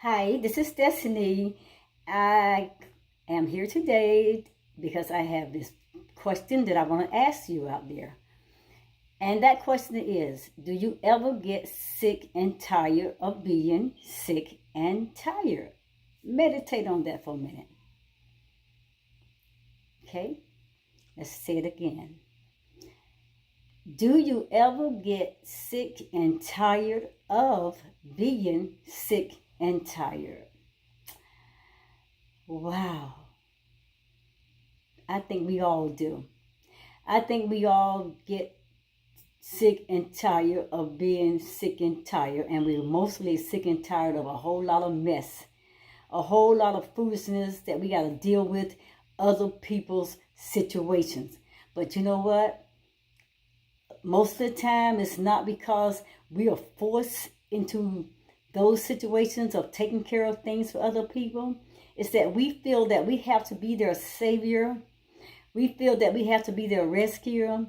Hi, this is Destiny. I am here today because I have this question that I want to ask you out there. And that question is, do you ever get sick and tired of being sick and tired? Meditate on that for a minute. Okay? Let's say it again. Do you ever get sick and tired of being sick and tired? Wow. I think we all do. I think we all get sick and tired of being sick and tired, and we're mostly sick and tired of a whole lot of mess, a whole lot of foolishness that we got to deal with other people's situations. But you know what? Most of the time, it's not because we are forced into those situations of taking care of things for other people. It's that we feel that we have to be their savior. We feel that we have to be their rescuer.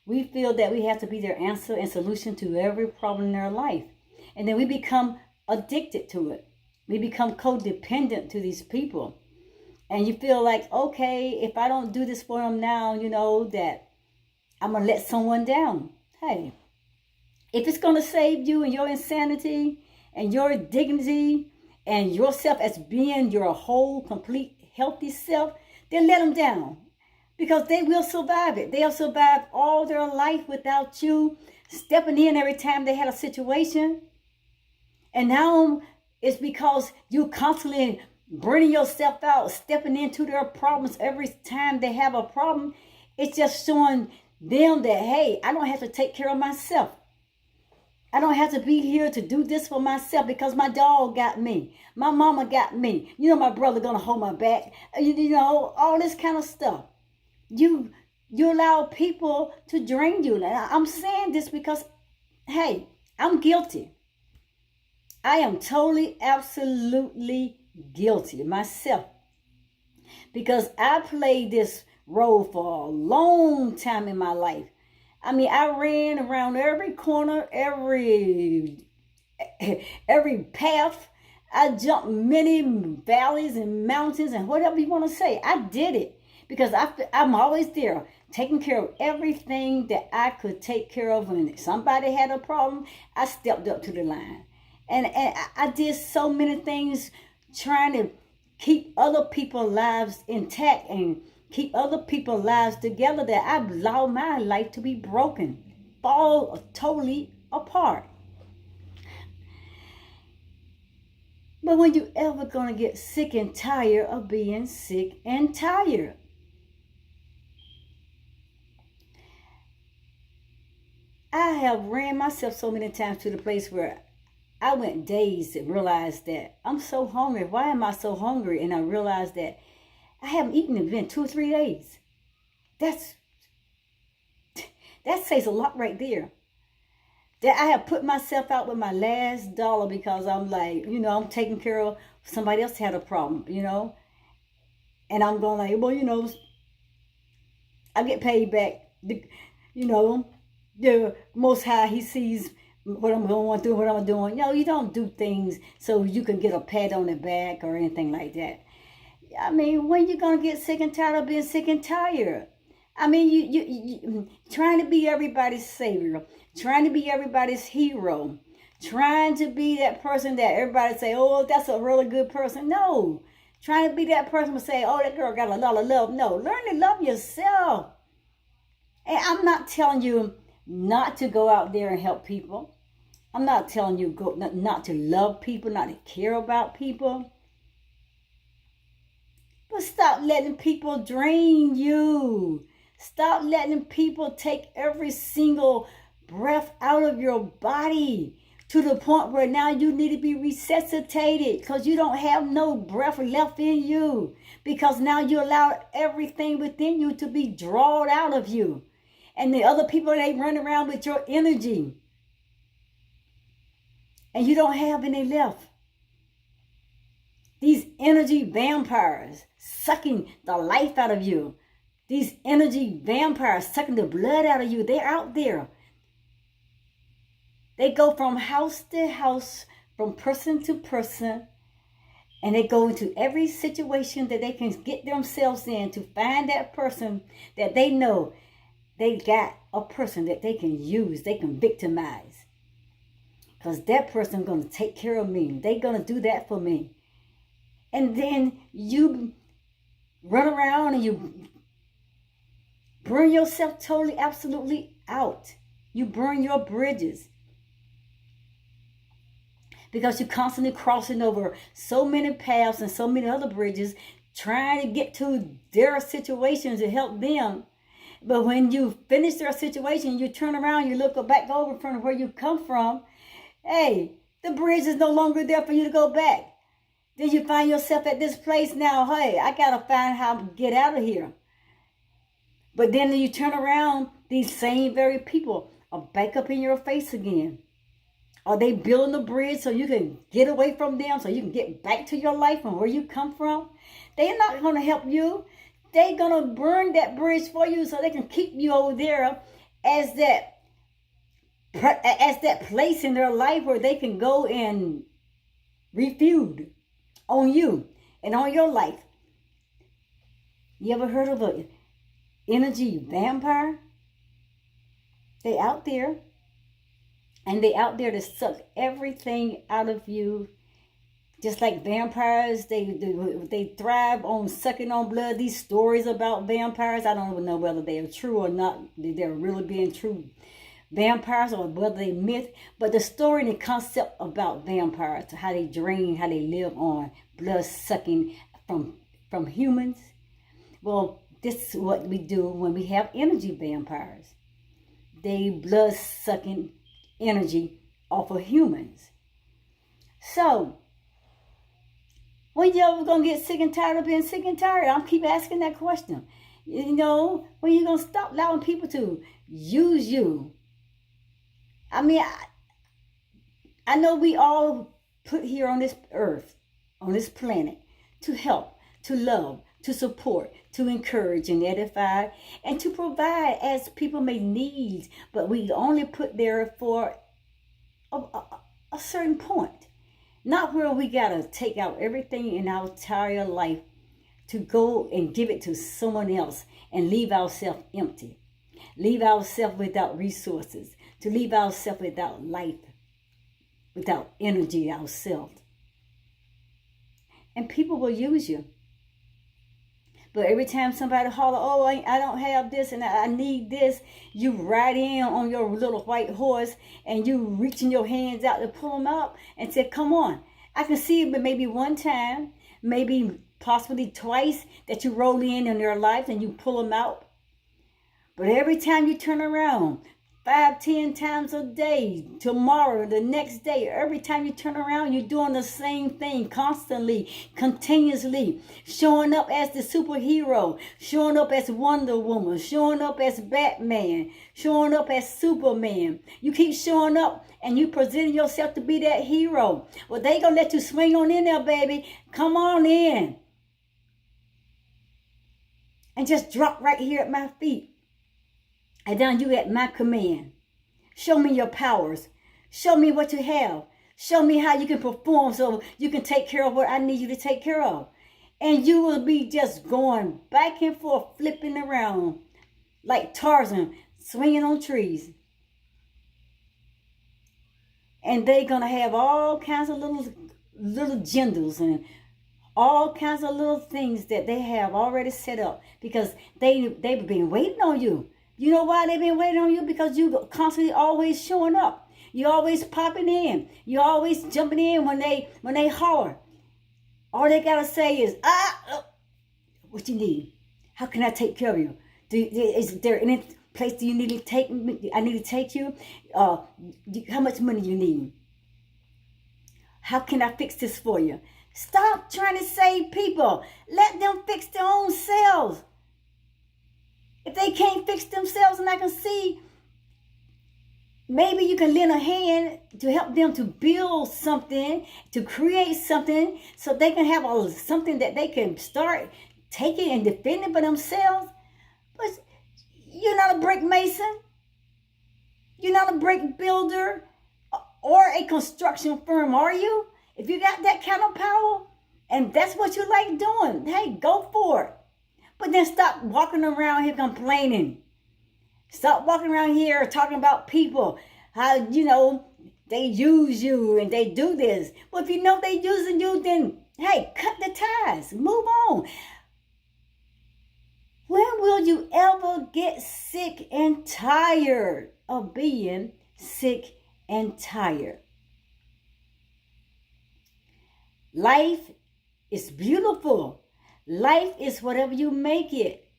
We feel that we have to be their answer and solution to every problem in their life. And then we become addicted to it. We become codependent to these people. And you feel like, okay, if I don't do this for them now, that I'm going to let someone down. Hey, if it's going to save you and your insanity and your dignity and yourself as being your whole, complete, healthy self, then let them down. Because they will survive it. They'll survive all their life without you stepping in every time they had a situation. And now it's because you constantly burning yourself out, stepping into their problems every time they have a problem. It's just showing them that, hey, I don't have to take care of myself. I don't have to be here to do this for myself because my dog got me. My mama got me. My brother gonna hold my back. All this kind of stuff. You allow people to drain you. And I'm saying this because, hey, I'm guilty. I am totally, absolutely guilty myself. Because I played this role for a long time in my life. I mean, I ran around every corner, every path. I jumped many valleys and mountains and whatever you want to say. I did it because I'm always there taking care of everything that I could take care of. When somebody had a problem, I stepped up to the line. And I did so many things trying to keep other people's lives intact and keep other people's lives together that I allowed my life to be broken, fall totally apart. But when you ever gonna get sick and tired of being sick and tired? I have ran myself so many times to the place where I went dazed and realized that I'm so hungry. Why am I so hungry? And I realized that I haven't eaten in been 2 or 3 days. That says a lot right there. That I have put myself out with my last dollar because I'm like, I'm taking care of somebody else had a problem, And I'm going like, well, I get paid back. The Most High, He sees what I'm going through, what I'm doing. You don't do things so you can get a pat on the back or anything like that. I mean, when you gonna get sick and tired of being sick and tired? I mean, you trying to be everybody's savior, trying to be everybody's hero, trying to be that person that everybody say, oh, that's a really good person. No, trying to be that person to say, oh, that girl got a lot of love. No, learn to love yourself. And I'm not telling you not to go out there and help people. I'm not telling you not to love people, not to care about people. But stop letting people drain you. Stop letting people take every single breath out of your body to the point where now you need to be resuscitated because you don't have no breath left in you. Because now you allow everything within you to be drawn out of you. And the other people, they run around with your energy. And you don't have any left. These energy vampires sucking the life out of you. These energy vampires sucking the blood out of you. They're out there. They go from house to house, from person to person, And they go into every situation that they can get themselves in to find that person that they know they got a person that they can use, they can victimize. Because that person going to take care of me. They're going to do that for me. And then you run around and you burn yourself totally, absolutely out. You burn your bridges. Because you're constantly crossing over so many paths and so many other bridges, trying to get to their situations to help them. But when you finish their situation, you turn around, you look back over from where you come from. Hey, the bridge is no longer there for you to go back. Then you find yourself at this place now. Hey, I got to find how to get out of here. But then you turn around, these same very people are back up in your face again. Are they building a bridge so you can get away from them, so you can get back to your life from where you come from? They're not going to help you. They're going to burn that bridge for you so they can keep you over there as that place in their life where they can go and refuel on you and on your life. You ever heard of an energy vampire? They out there. And they out there to suck everything out of you. Just like vampires, they thrive on sucking on blood. These stories about vampires, I don't even know whether they are true or not. They're really being true vampires or whether they myth. But the story and the concept about vampires, how they drain, how they live on blood sucking from humans. Well, this is what we do when we have energy vampires. They blood sucking energy off of humans. So, when you ever gonna get sick and tired of being sick and tired? I'm keep asking that question. You know, when you gonna stop allowing people to use you? I mean, I know we all put here on this earth, on this planet, to help, to love, to support, to encourage and edify, and to provide as people may need. But we only put there for a certain point. Not where we got to take out everything in our entire life to go and give it to someone else and leave ourselves empty. Leave ourselves without resources. To leave ourselves without life, without energy ourselves. And people will use you. But every time somebody holler, oh, I don't have this and I need this, you ride in on your little white horse and you reaching your hands out to pull them out and say, come on. I can see it maybe one time, maybe possibly twice that you roll in their lives and you pull them out. But every time you turn around, 5-10 times a day, tomorrow, the next day, every time you turn around, you're doing the same thing constantly, continuously, showing up as the superhero, showing up as Wonder Woman, showing up as Batman, showing up as Superman. You keep showing up and you presenting yourself to be that hero. Well, they gonna let you swing on in there, baby. Come on in. And just drop right here at my feet. And then you at my command. Show me your powers. Show me what you have. Show me how you can perform so you can take care of what I need you to take care of. And you will be just going back and forth, flipping around like Tarzan, swinging on trees. And they're going to have all kinds of little genders and all kinds of little things that they have already set up because they've been waiting on you. You know why they've been waiting on you? Because you constantly always showing up. You always popping in. You always jumping in when they holler. All they gotta say is, what you need? How can I take care of you? Is there any place do you need to take me? I need to take you. How much money you need? How can I fix this for you? Stop trying to save people. Let them fix their own selves. If they can't fix themselves, and I can see, maybe you can lend a hand to help them to build something, to create something, so they can have something that they can start taking and defending for themselves. But you're not a brick mason. You're not a brick builder or a construction firm, are you? If you got that kind of power, And that's what you like doing. Hey, go for it. But then stop walking around here complaining. Stop walking around here talking about people. How, they use you and they do this. Well, if you know they using you, then, hey, cut the ties. Move on. When will you ever get sick and tired of being sick and tired? Life is beautiful. Life is whatever you make it.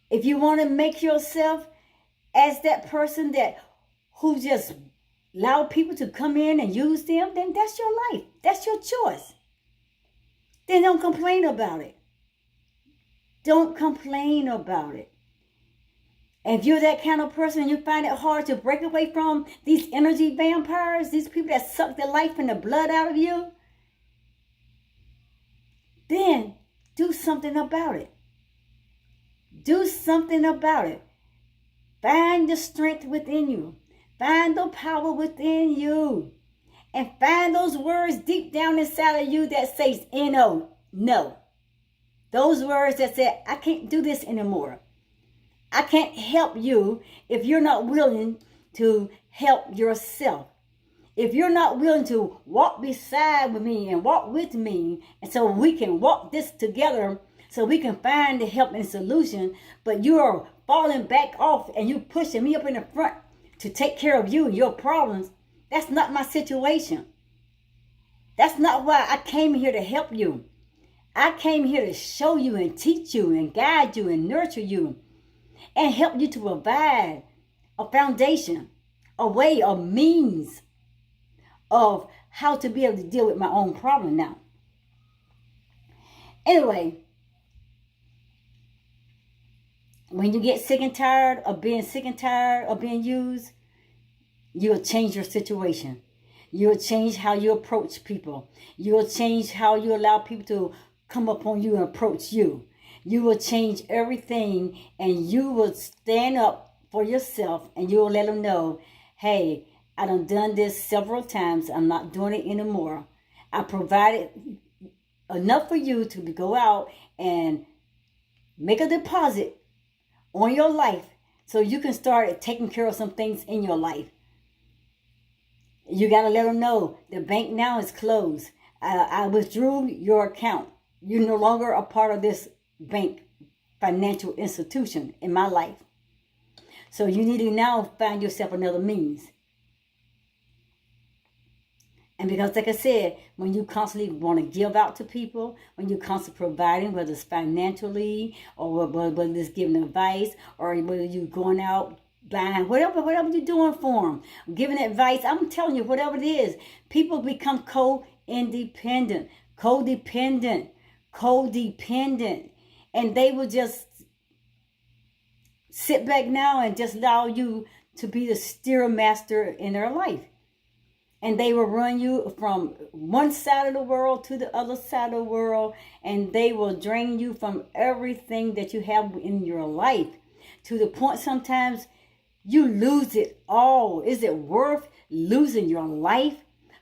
If you want to make yourself as that person who just allow people to come in and use them, then that's your life. That's your choice. Then don't complain about it. Don't complain about it. And if you're that kind of person and you find it hard to break away from these energy vampires, these people that suck the life and the blood out of you, then do something about it. Do something about it. Find the strength within you. Find the power within you. And find those words deep down inside of you that says, no. Those words that say, I can't do this anymore. I can't help you if you're not willing to help yourself. If you're not willing to walk beside with me and walk with me, and so we can walk this together, so we can find the help and solution, but you are falling back off and you pushing me up in the front to take care of you and your problems, that's not my situation. That's not why I came here to help you. I came here to show you and teach you and guide you and nurture you and help you to provide a foundation, a way, a means of how to be able to deal with my own problem now. Anyway, when you get sick and tired of being used, you'll change your situation. You'll change how you approach people. You'll change how you allow people to come upon you and approach you. You will change everything and you will stand up for yourself and you will let them know, hey, I done this several times. I'm not doing it anymore. I provided enough for you to go out and make a deposit on your life so you can start taking care of some things in your life. You got to let them know the bank now is closed. I withdrew your account. You're no longer a part of this bank financial institution in my life. So you need to now find yourself another means. And because, like I said, when you constantly want to give out to people, when you're constantly providing, whether it's financially or whether it's giving advice or whether you're going out buying, whatever you're doing for them, giving advice, I'm telling you, whatever it is, people become codependent, and they will just sit back now and just allow you to be the steer master in their life. And they will run you from one side of the world to the other side of the world. And they will drain you from everything that you have in your life. To the point sometimes you lose it all. Is it worth losing your life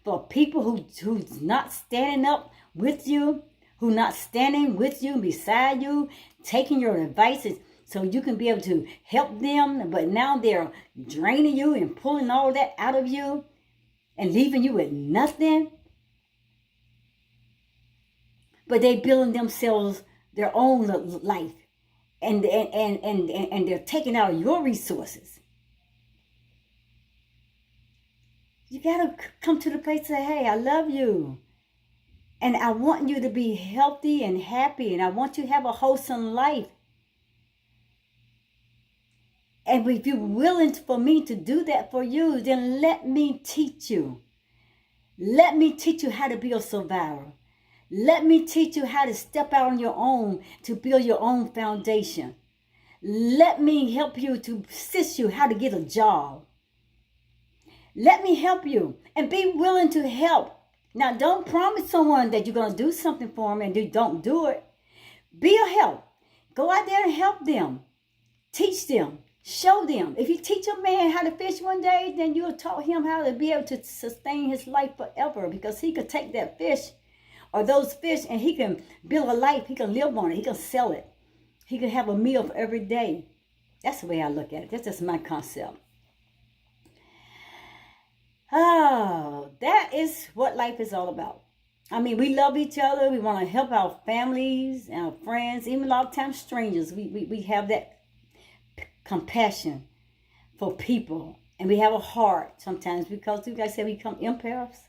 for people who's not standing up with you, who not standing with you, beside you, taking your advices so you can be able to help them, but now they're draining you and pulling all that out of you and leaving you with nothing? But they building themselves their own life, and they're taking out your resources. You gotta come to the place and say, hey, I love you. And I want you to be healthy and happy. And I want you to have a wholesome life. And if you're willing for me to do that for you, then let me teach you. Let me teach you how to be a survivor. Let me teach you how to step out on your own to build your own foundation. Let me help you to assist you how to get a job. Let me help you and be willing to help. Now, don't promise someone that you're going to do something for them and you don't do it. Be a help. Go out there and help them. Teach them. Show them. If you teach a man how to fish one day, then you'll taught him how to be able to sustain his life forever, because he could take that fish or those fish, and he can build a life. He can live on it. He can sell it. He can have a meal for every day. That's the way I look at it. That's just my concept. Oh, that is what life is all about. I mean, we love each other. We want to help our families, our friends, even a lot of times strangers. We have that compassion for people. And we have a heart sometimes because, like I said, we become empaths,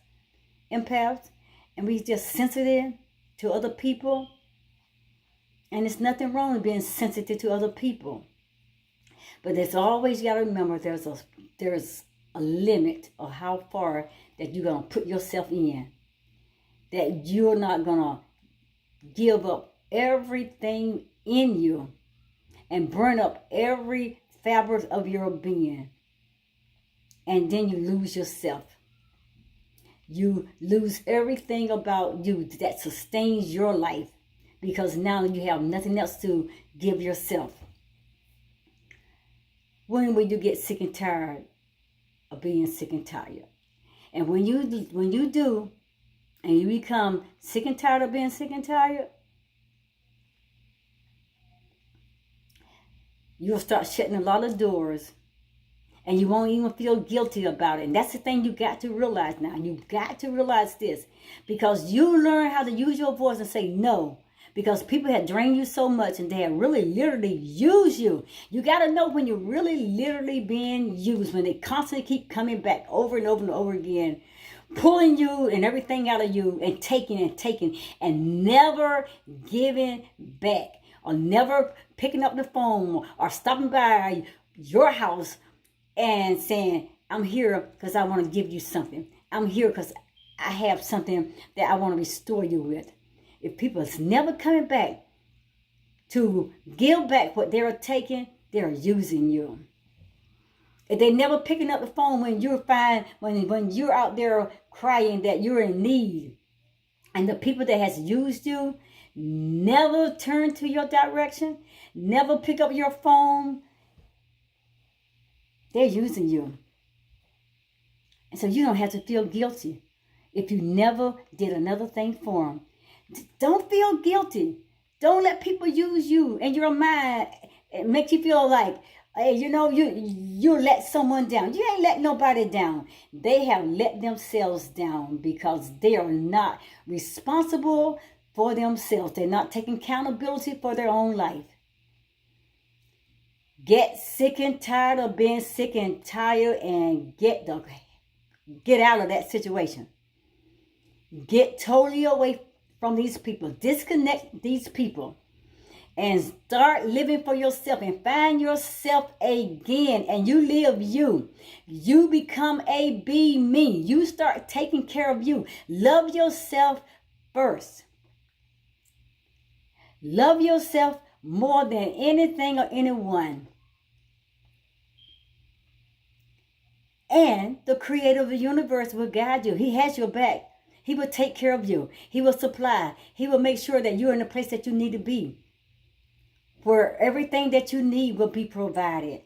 and we just sensitive to other people. And there's nothing wrong with being sensitive to other people. But there's always, you got to remember, there's a limit of how far that you're going to put yourself in. That you're not going to give up everything in you and burn up every fabric of your being. And then you lose yourself. You lose everything about you that sustains your life because now you have nothing else to give yourself. When will you get sick and tired of being sick and tired? And when you do, and you become sick and tired of being sick and tired, you'll start shutting a lot of doors. And you won't even feel guilty about it. And that's the thing you got to realize now. You've got to realize this. Because you learn how to use your voice and say no. Because people have drained you so much and they have really literally used you. You got to know when you're really literally being used. When they constantly keep coming back over and over and over again. Pulling you and everything out of you and taking and never giving back. Or never picking up the phone or stopping by your house and saying, I'm here because I want to give you something. I'm here because I have something that I want to restore you with. If people is never coming back to give back what they're taking, they're using you. If they're never picking up the phone when you're fine, when you're out there crying that you're in need, and the people that has used you never turn to your direction, never pick up your phone, they're using you. And so you don't have to feel guilty if you never did another thing for them. Don't feel guilty. Don't let people use you and your mind. It makes you feel like, hey, you let someone down. You ain't let nobody down. They have let themselves down because they are not responsible for themselves. They're not taking accountability for their own life. Get sick and tired of being sick and tired and get out of that situation. Get totally away from these people. Disconnect these people and start living for yourself and find yourself again. And you live you. You become a be me. You start taking care of you. Love yourself first. Love yourself more than anything or anyone. And the creator of the universe will guide you. He has your back. He will take care of you. He will supply. He will make sure that you're in the place that you need to be. Where everything that you need will be provided.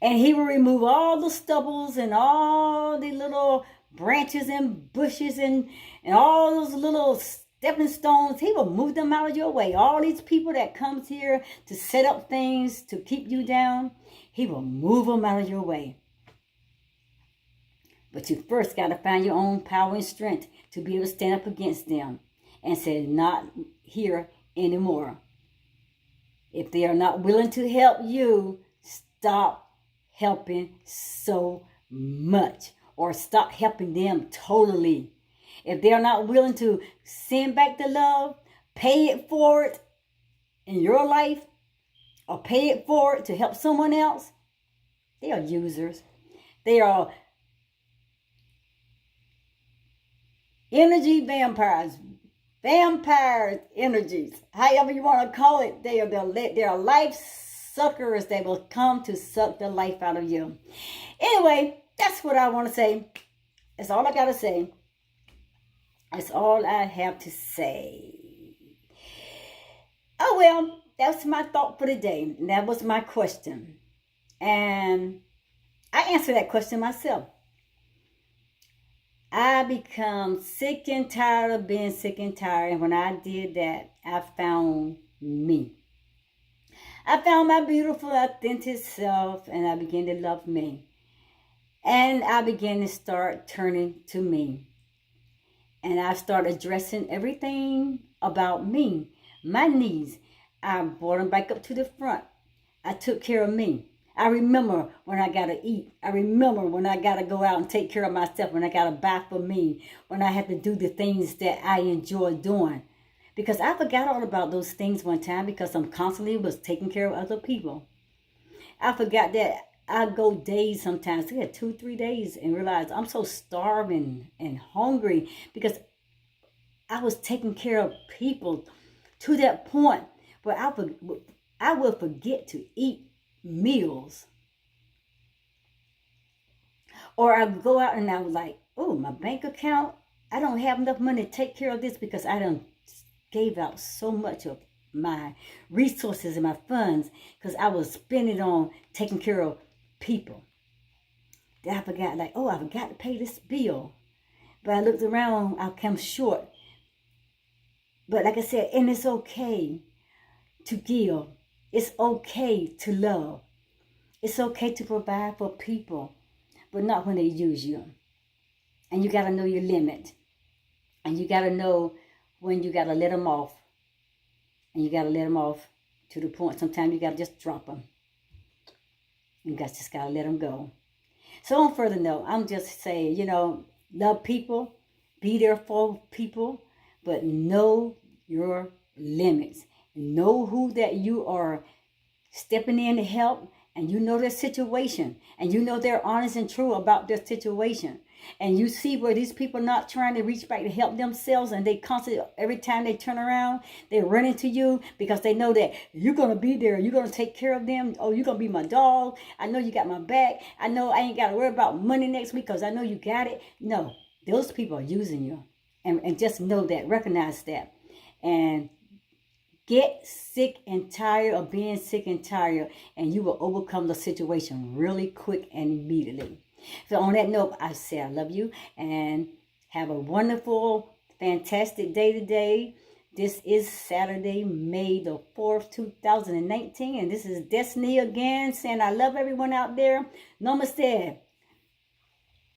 And he will remove all the stubbles and all the little branches and bushes and all those little stepping stones. He will move them out of your way. All these people that comes here to set up things to keep you down, he will move them out of your way. But you first got to find your own power and strength to be able to stand up against them and say, not here anymore. If they are not willing to help you, stop helping so much or stop helping them totally. If they are not willing to send back the love, pay it forward in your life or pay it forward to help someone else, they are users. They are energy vampires, energies, however you want to call it. They are life suckers that will come to suck the life out of you. Anyway, that's what I want to say. That's all I got to say. That's all I have to say. Oh, well, that's my thought for the day. That was my question. And I answered that question myself. I become sick and tired of being sick and tired. And when I did that, I found me. I found my beautiful, authentic self, and I began to love me. And I began to start turning to me. And I started addressing everything about me. My needs. I brought them back up to the front. I took care of me. I remember when I got to eat. I remember when I got to go out and take care of myself, when I got to buy for me, when I had to do the things that I enjoy doing. Because I forgot all about those things one time because I'm constantly was taking care of other people. I forgot that I go days sometimes, yeah, 2, 3 days, and realize I'm so starving and hungry because I was taking care of people to that point where I would forget to eat meals. Or I would go out and I was like, oh, my bank account, I don't have enough money to take care of this because I done gave out so much of my resources and my funds because I was spending on taking care of people. Then I forgot, like, oh, I forgot to pay this bill. But I looked around, I come short. But like I said, and it's okay to give. It's okay to love. It's okay to provide for people, but not when they use you. And you got to know your limit. And you got to know when you got to let them off. And you got to let them off to the point. Sometimes you got to just drop them. You just got to let them go. So on further note, I'm just saying, love people, be there for people, but know your limits. Know who that you are stepping in to help, and you know their situation, and you know they're honest and true about their situation. And you see where these people are not trying to reach back to help themselves, and they constantly, every time they turn around, they run into you because they know that you're going to be there. You're going to take care of them. Oh, you're going to be my dog. I know you got my back. I know I ain't got to worry about money next week because I know you got it. No, those people are using you. And just know that, recognize that. And get sick and tired of being sick and tired, and you will overcome the situation really quick and immediately. So on that note, I say I love you and have a wonderful, fantastic day today. This is Saturday, May the 4th, 2019, and this is Destiny again saying I love everyone out there. Namaste.